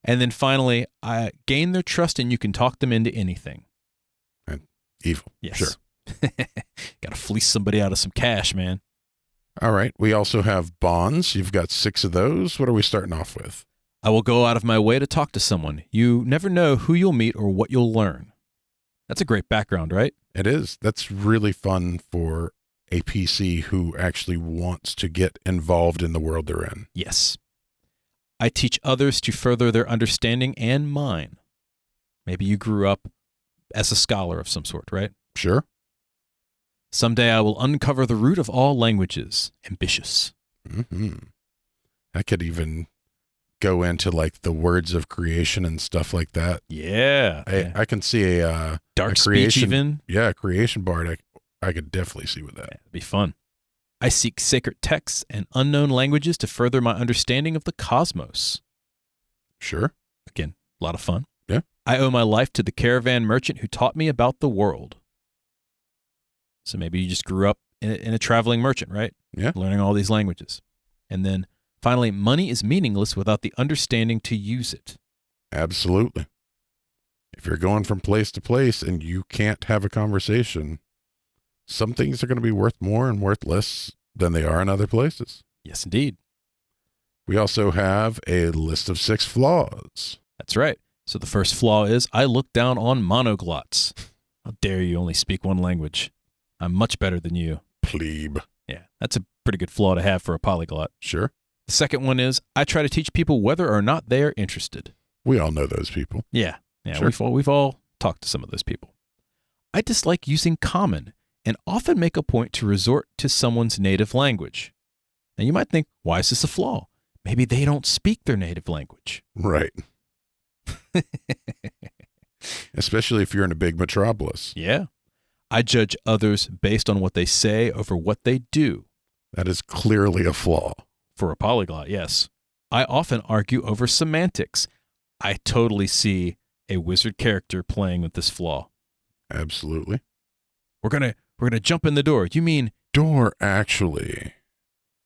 And then finally, I gain their trust and you can talk them into anything. Evil. Yes. Sure. Got to fleece somebody out of some cash, man. All right. We also have bonds. You've got 6 of those. What are we starting off with? I will go out of my way to talk to someone. You never know who you'll meet or what you'll learn. That's a great background, right? It is. That's really fun for a PC who actually wants to get involved in the world they're in. Yes. I teach others to further their understanding and mine. Maybe you grew up as a scholar of some sort, right? Sure. Someday I will uncover the root of all languages. Ambitious. Mm-hmm. I could even go into like the words of creation and stuff like that. Yeah. I can see a Dark creation, speech even. Yeah, creation bard. I could definitely see with that. Yeah, it'd be fun. I seek sacred texts and unknown languages to further my understanding of the cosmos. Sure. Again, a lot of fun. Yeah. I owe my life to the caravan merchant who taught me about the world. So maybe you just grew up in a traveling merchant, right? Yeah. Learning all these languages. And then finally, money is meaningless without the understanding to use it. Absolutely. If you're going from place to place and you can't have a conversation, some things are going to be worth more and worth less than they are in other places. Yes, indeed. We also have a list of 6 flaws. That's right. So the first flaw is I look down on monoglots. How dare you only speak one language? I'm much better than you. Plebe. Yeah, that's a pretty good flaw to have for a polyglot. Sure. The second one is I try to teach people whether or not they are interested. We all know those people. Yeah, Sure. we've all talked to some of those people. I dislike using common and often make a point to resort to someone's native language. Now you might think, why is this a flaw? Maybe they don't speak their native language. Right. Especially if you're in a big metropolis. Yeah. I judge others based on what they say over what they do. That is clearly a flaw. For a polyglot, yes. I often argue over semantics. I totally see a wizard character playing with this flaw. Absolutely. We're gonna jump in the door. You mean Door actually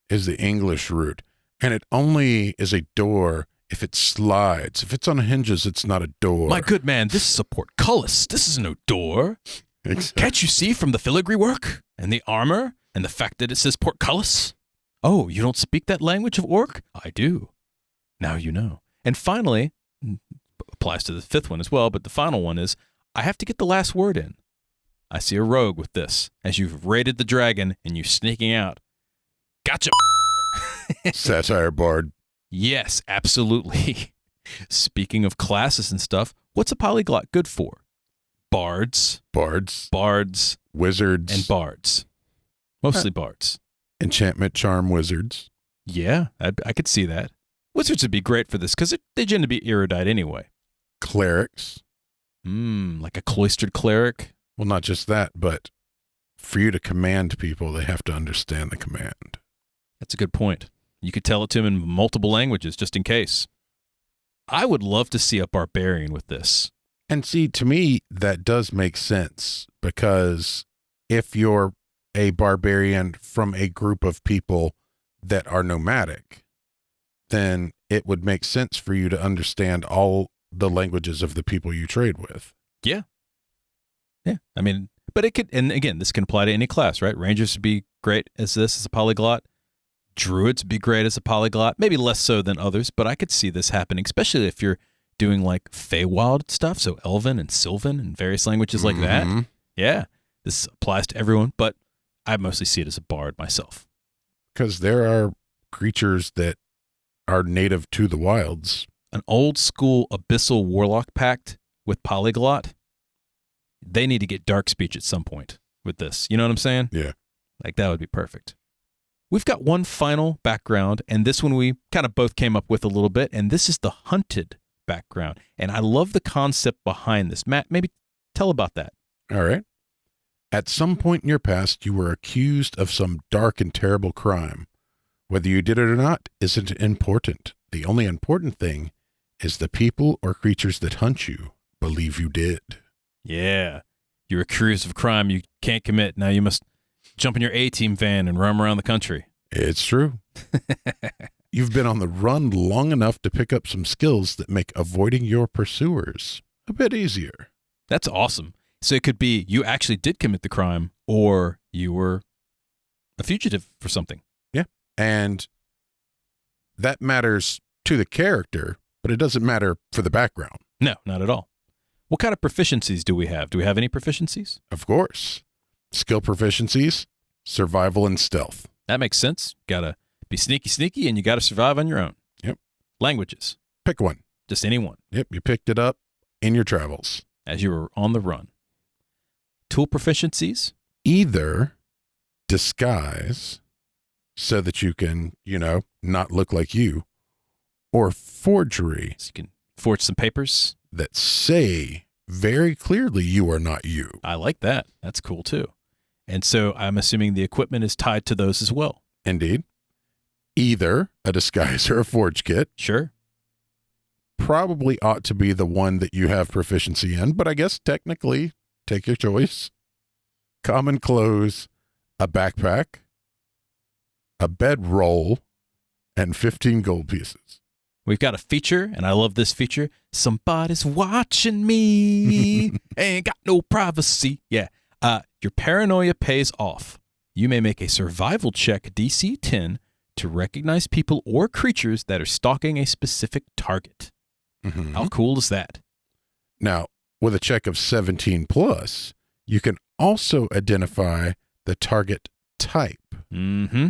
is the English root, and it only is a door if it slides. If it's on hinges, it's not a door. my good man, this is a portcullis. This is no door. Exactly. Can't you see from the filigree work and the armor and the fact that it says portcullis? Oh, you don't speak that language of orc? I do. Now you know. And finally, applies to the fifth one as well, but the final one is I have to get the last word in. I see a rogue with this as you've raided the dragon and you're sneaking out. Gotcha. Satire bard. Yes, absolutely. Speaking of classes and stuff, what's a polyglot good for? Bards, Bards. Wizards. and bards. Mostly bards. Enchantment charm wizards. Yeah, I could see that. Wizards would be great for this because they tend to be erudite anyway. Clerics. Like a cloistered cleric. Well, not just that, but for you to command people, they have to understand the command. That's a good point. You could tell it to them in multiple languages just in case. I would love to see a barbarian with this. And see, to me, that does make sense because if you're a barbarian from a group of people that are nomadic, then it would make sense for you to understand all the languages of the people you trade with. Yeah. I mean, but it could, and again, this can apply to any class, right? Rangers would be great as a polyglot. Druids would be great as a polyglot. Maybe less so than others, but I could see this happening, especially if you're doing like Feywild stuff, so Elven and Sylvan and various languages like that. Yeah, this applies to everyone, but I mostly see it as a bard myself. Because there are creatures that are native to the wilds. An old school abyssal warlock pact with polyglot, they need to get dark speech at some point with this. You know what I'm saying? Yeah. Like that would be perfect. We've got one final background, and this one we kind of both came up with a little bit, and this is the hunted background. And I love the concept behind this. Matt, maybe tell about that. All right. At some point in your past, you were accused of some dark and terrible crime. Whether you did it or not isn't important. The only important thing is the people or creatures that hunt you believe you did. Yeah. You're accused of a crime you can't commit. Now you must jump in your A-team van and roam around the country. It's true. You've been on the run long enough to pick up some skills that make avoiding your pursuers a bit easier. That's awesome. So it could be you actually did commit the crime or you were a fugitive for something. Yeah. And that matters to the character, but it doesn't matter for the background. No, not at all. What kind of proficiencies do we have? Do we have any proficiencies? Of course. Skill proficiencies, survival, and stealth. That makes sense. Gotta be sneaky, and you gotta survive on your own. Yep. Languages. Pick one. Just any one. Yep. You picked it up in your travels. As you were on the run. Tool proficiencies. Either disguise so that you can, not look like you, or forgery So you can forge some papers. that say very clearly you are not you. I like that. That's cool too. And so I'm assuming the equipment is tied to those as well. Indeed. Either a disguise or a forge kit Sure. probably ought to be the one that you have proficiency in, but I guess technically, take your choice. Common clothes, a backpack, a bedroll, and 15 gold pieces. We've got a feature, and I love this feature. Somebody's watching me. Ain't got no privacy. Yeah. Your paranoia pays off. You may make a survival check DC 10 to recognize people or creatures that are stalking a specific target. Mhm. How cool is that? Now, with a check of 17 plus, you can also identify the target type. Mm-hmm.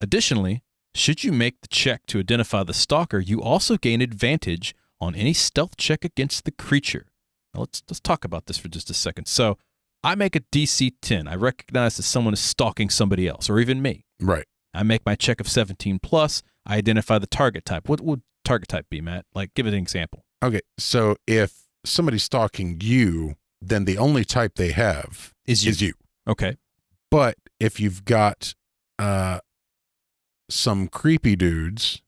Additionally, should you make the check to identify the stalker, you also gain advantage on any stealth check against the creature. Now let's talk about this for just a second. So I make a DC 10. I recognize that someone is stalking somebody else, or even me. Right. I make my check of 17 plus. I identify the target type. What would target type be, Matt? Like, give it an example. Okay, so if somebody's stalking you, then the only type they have Is you. is you. Okay. But if you've got some creepy dudes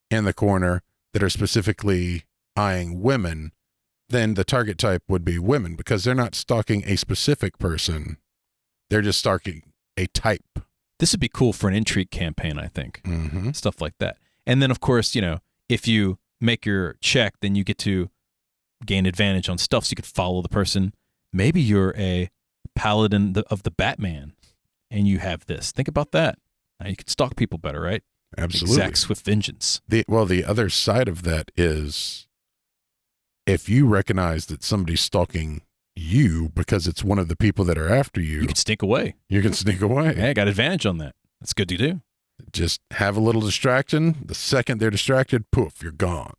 in the corner that are specifically eyeing women, then the target type would be women because they're not stalking a specific person. They're just stalking a type. This would be cool for an intrigue campaign, I think. Mm-hmm. Stuff like that. And then, of course, if you make your check, then you get to gain advantage on stuff so you could follow the person. Maybe you're a paladin of the Batman and you have this. Think about that. Now you can stalk people better, right? Absolutely. Exact swift vengeance. The other side of that is if you recognize that somebody's stalking you because it's one of the people that are after you, You can sneak away. you can sneak away. Yeah, I got advantage on that. That's good to do. Just have a little distraction. The second they're distracted, poof, you're gone.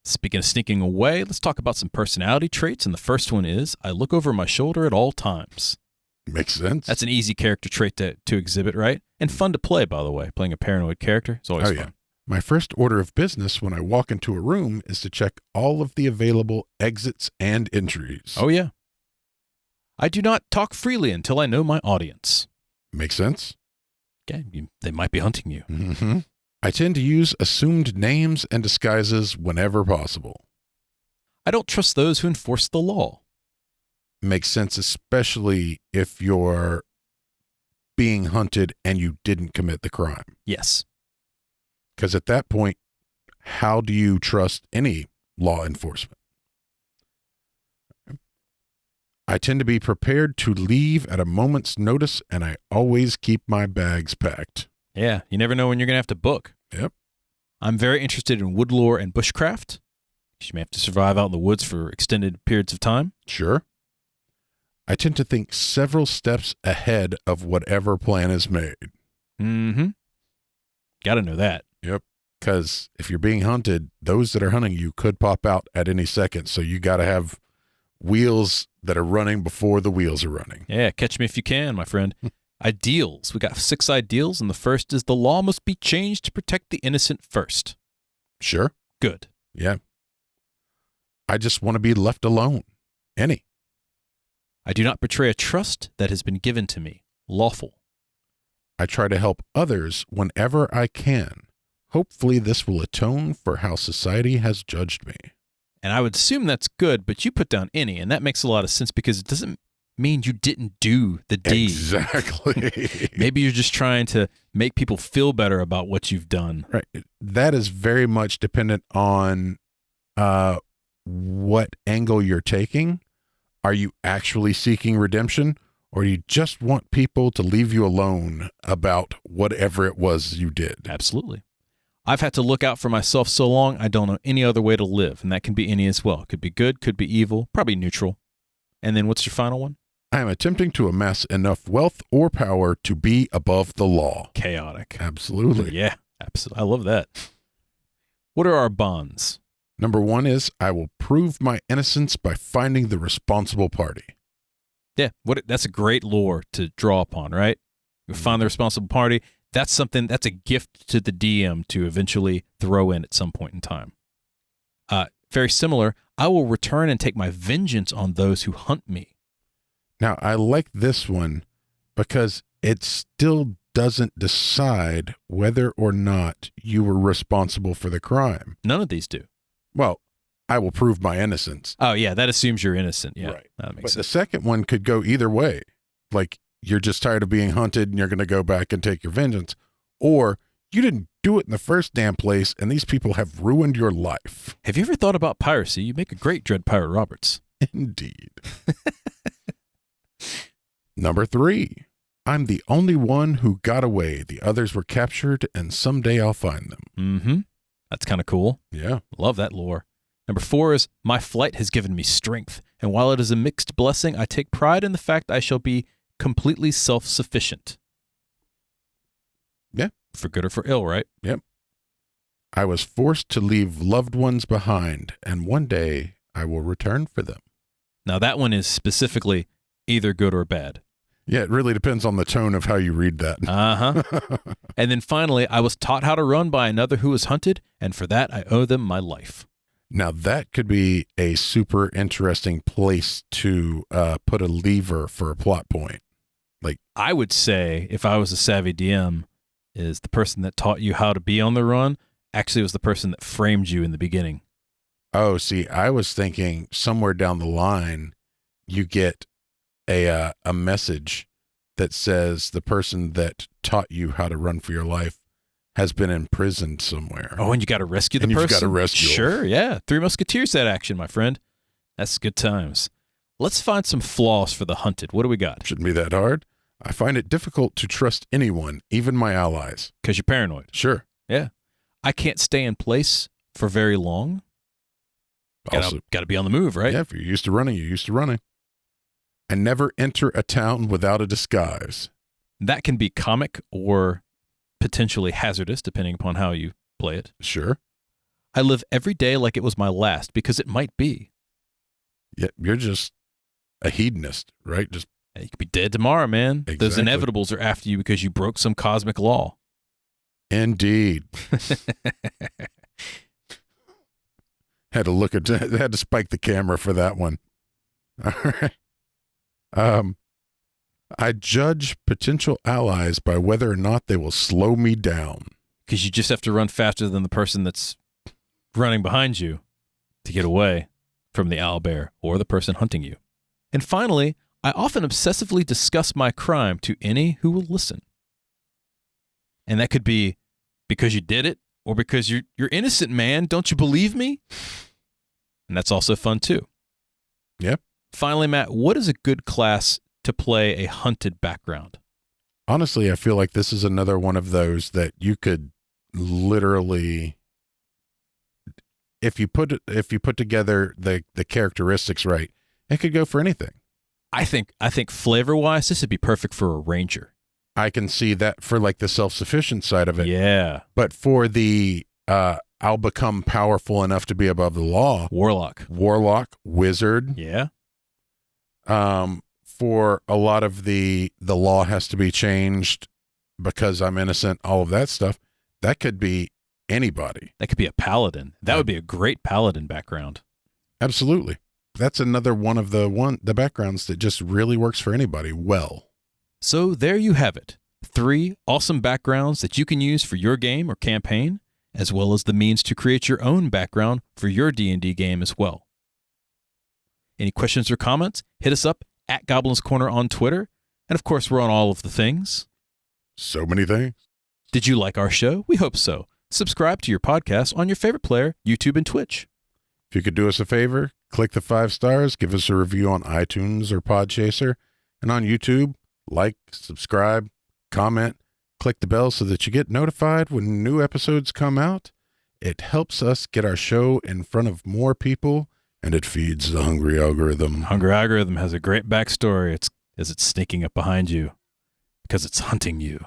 Speaking of sneaking away, let's talk about some personality traits. And the first one is I look over my shoulder at all times. Makes sense. That's an easy character trait to exhibit, right? And fun to play, by the way. Playing a paranoid character is always Oh, fun. yeah. My first order of business when I walk into a room is to check all of the available exits and entries. Oh, yeah. I do not talk freely until I know my audience. Makes sense. Okay, they might be hunting you. Mm-hmm. I tend to use assumed names and disguises whenever possible. I don't trust those who enforce the law. Makes sense, especially if you're being hunted and you didn't commit the crime. Yes. Because at that point, how do you trust any law enforcement? I tend to be prepared to leave at a moment's notice, and I always keep my bags packed. Yeah, you never know when you're going to have to book. Yep. I'm very interested in wood lore and bushcraft. You may have to survive out in the woods for extended periods of time. Sure. I tend to think several steps ahead of whatever plan is made. Mm-hmm. Got to know that. Yep. Because if you're being hunted, those that are hunting you could pop out at any second. So you got to have wheels that are running before the wheels are running. Yeah, catch me if you can, my friend. Ideals. We got 6 ideals, and the first is the law must be changed to protect the innocent first. Sure. Good. Yeah. I just want to be left alone. Any. I do not betray a trust that has been given to me. Lawful. I try to help others whenever I can. Hopefully this will atone for how society has judged me. And I would assume that's good, but you put down any, and that makes a lot of sense because it doesn't mean you didn't do the deed. Exactly. Maybe you're just trying to make people feel better about what you've done. Right. That is very much dependent on what angle you're taking. Are you actually seeking redemption, or do you just want people to leave you alone about whatever it was you did? Absolutely. I've had to look out for myself so long, I don't know any other way to live, and that can be any as well. Could be good, could be evil, probably neutral. And then what's your final one? I am attempting to amass enough wealth or power to be above the law. Chaotic. Absolutely. Yeah, absolutely. I love that. What are our bonds? Number 1 is I will prove my innocence by finding the responsible party. Yeah, that's a great lore to draw upon, right? You find the responsible party, that's a gift to the DM to eventually throw in at some point in time. Very similar, I will return and take my vengeance on those who hunt me. Now, I like this one because it still doesn't decide whether or not you were responsible for the crime. None of these do. Well, I will prove my innocence. Oh, yeah, that assumes you're innocent. Yeah, Right. that makes But the sense. second one could go either way. Like, you're just tired of being hunted and you're going to go back and take your vengeance. Or you didn't do it in the first damn place and these people have ruined your life. Have you ever thought about piracy? You make a great Dread Pirate Roberts. Indeed. Number 3. I'm the only one who got away. The others were captured, and someday I'll find them. Mm-hmm. That's kind of cool. Yeah. Love that lore. Number 4 is, my flight has given me strength, and while it is a mixed blessing, I take pride in the fact I shall be completely self-sufficient. Yeah. For good or for ill, right? Yep. I was forced to leave loved ones behind, and one day I will return for them. Now that one is specifically either good or bad. Yeah, it really depends on the tone of how you read that. Uh-huh. And then finally, I was taught how to run by another who was hunted, and for that I owe them my life. Now, that could be a super interesting place to put a lever for a plot point. I would say, if I was a savvy DM, is the person that taught you how to be on the run actually was the person that framed you in the beginning. Oh, see, I was thinking somewhere down the line, you get a message that says the person that taught you how to run for your life has been imprisoned somewhere. Oh, and you got to rescue the And person? you've gotta rescue 'em. Sure, yeah. Three Musketeers that action, my friend. That's good times. Let's find some flaws for the hunted. What do we got? Shouldn't be that hard. I find it difficult to trust anyone, even my allies. Because you're paranoid. Sure. Yeah. I can't stay in place for very long. Also, Got to be on the move, right? yeah, if you're used to running, you're used to running. I never enter a town without a disguise. That can be comic or potentially hazardous, depending upon how you play it. Sure. I live every day like it was my last because it might be. Yeah, you're just a hedonist, right? Just You could be dead tomorrow, man. Those Exactly. inevitables are after you because you broke some cosmic law. indeed. Had to spike the camera for that one. All right. I judge potential allies by whether or not they will slow me down. Because you just have to run faster than the person that's running behind you to get away from the owlbear or the person hunting you. And finally, I often obsessively discuss my crime to any who will listen. And that could be because you did it or because you're innocent, man. Don't you believe me? And that's also fun too. Yep. Finally, Matt, what is a good class to play a hunted background? Honestly, I feel like this is another one of those that you could literally, if you put together the characteristics right, it could go for anything. I think flavor-wise, this would be perfect for a ranger. I can see that for like the self-sufficient side of it. Yeah. But for the I'll become powerful enough to be above the law, warlock, wizard. Yeah. For a lot of the law has to be changed because I'm innocent, all of that stuff. That could be anybody. That could be a paladin. That would be a great paladin background. Absolutely. That's another one of the backgrounds that just really works for anybody well. So there you have it. 3 awesome backgrounds that you can use for your game or campaign, as well as the means to create your own background for your D&D game as well. Any questions or comments? Hit us up at Goblin's Corner on Twitter. And of course, we're on all of the things. So many things. Did you like our show? We hope so. Subscribe to your podcast on your favorite player, YouTube and Twitch. If you could do us a favor, click the 5 stars, give us a review on iTunes or Podchaser, and on YouTube, like, subscribe, comment, click the bell so that you get notified when new episodes come out. It helps us get our show in front of more people, and it feeds the hungry algorithm. Hungry Algorithm has a great backstory. It's sneaking up behind you because it's hunting you.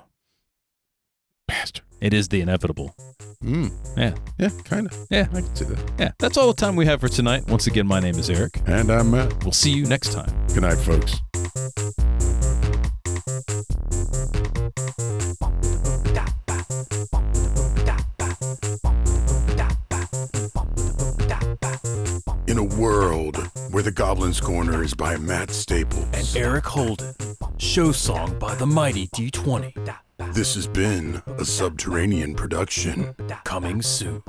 Bastard. It is the inevitable. Yeah. Yeah, kind of. Yeah. I can see that. Yeah. That's all the time we have for tonight. Once again, my name is Eric. And I'm Matt. We'll see you next time. Good night, folks. In a world where the Goblin's Corner is by Matt Staples. And Eric Holden. Show song by the mighty D20. This has been a Subterranean production. Coming soon.